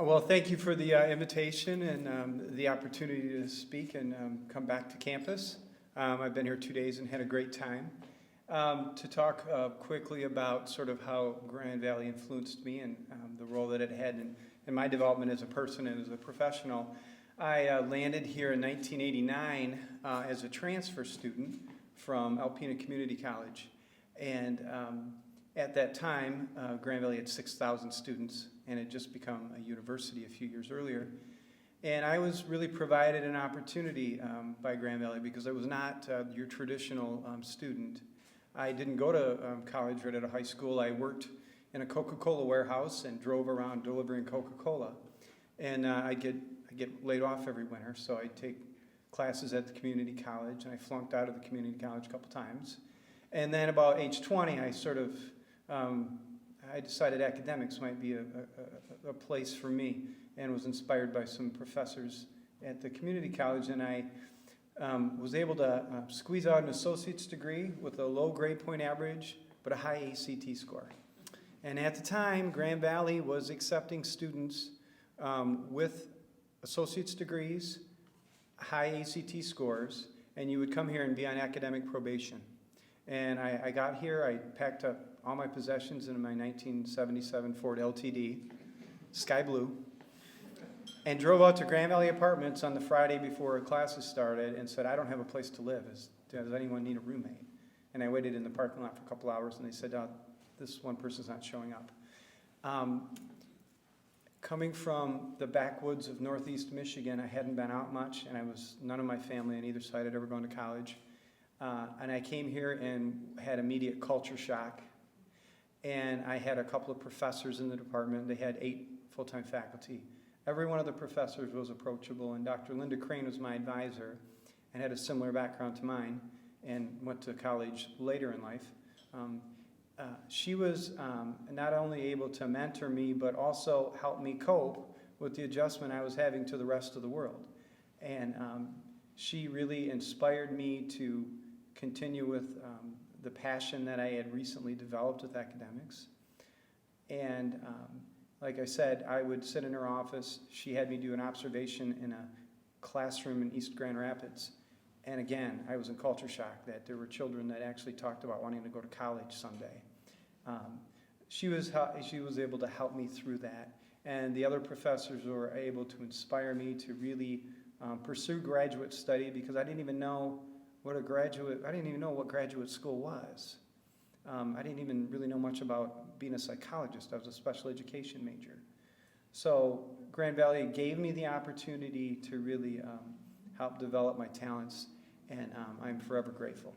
Well, thank you for the invitation and the opportunity to speak and come back to campus. I've been here 2 days and had a great time. To talk quickly about sort of how Grand Valley influenced me and the role that it had in my development as a person and as a professional. I landed here in 1989 as a transfer student from Alpena Community College. And at that time, Grand Valley had 6,000 students and had just become a university a few years earlier. And I was really provided an opportunity by Grand Valley because I was not your traditional student. I didn't go to college right out of high school. I worked in a Coca-Cola warehouse and drove around delivering Coca-Cola. And I get laid off every winter, so I take classes at the community college, and I flunked out of the community college a couple times. And then about age 20, I decided academics might be a place for me, and was inspired by some professors at the community college, and I was able to squeeze out an associate's degree with a low grade point average, but a high ACT score. And at the time, Grand Valley was accepting students with associate's degrees, high ACT scores, and you would come here and be on academic probation. And I got here, I packed up all my possessions in my 1977 Ford LTD, sky blue, and drove out to Grand Valley Apartments on the Friday before classes started and said, I don't have a place to live. Does anyone need a roommate? And I waited in the parking lot for a couple hours, and they said, oh, this one person's not showing up. Coming from the backwoods of Northeast Michigan, I hadn't been out much, and none of my family on either side had ever gone to college. And I came here and had immediate culture shock. And I had a couple of professors in the department. They had 8 full-time faculty. Every one of the professors was approachable, and Dr. Linda Crane was my advisor and had a similar background to mine and went to college later in life. She was not only able to mentor me, but also help me cope with the adjustment I was having to the rest of the world. And she really inspired me to continue with the passion that I had recently developed with academics. And like I said, I would sit in her office. She had me do an observation in a classroom in East Grand Rapids. And again, I was in culture shock that there were children that actually talked about wanting to go to college someday. She was able to help me through that. And the other professors were able to inspire me to really pursue graduate study, because I didn't even know what graduate school was. I didn't even really know much about being a psychologist. I was a special education major. So Grand Valley gave me the opportunity to really help develop my talents, and I'm forever grateful.